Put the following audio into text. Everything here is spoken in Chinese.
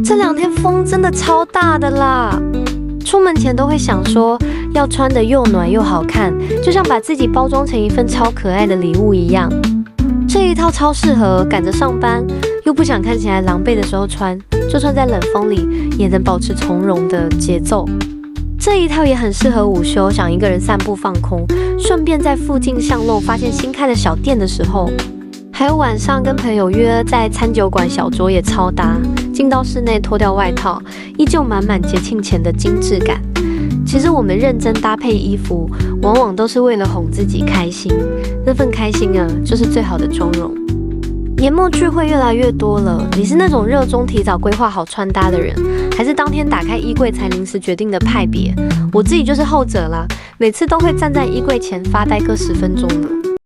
这2天风真的超大的啦，出门前都会想说要穿得又暖又好看，就像把自己包装成一份超可爱的礼物一样。这一套超适合赶着上班又不想看起来狼狈的时候穿，就算在冷风里也能保持从容的节奏。这一套也很适合午休，想一个人散步放空，顺便在附近巷弄发现新开的小店的时候。还有晚上跟朋友约在餐酒馆小酌也超搭，进到室内脱掉外套，依旧满满节庆前的精致感。其实我们认真搭配衣服，往往都是为了哄自己开心，那份开心啊，就是最好的妆容。年末聚会越来越多了，你是那种热衷提早规划好穿搭的人，还是当天打开衣柜才临时决定的派别？我自己就是后者啦，每次都会站在衣柜前发呆个10分钟呢。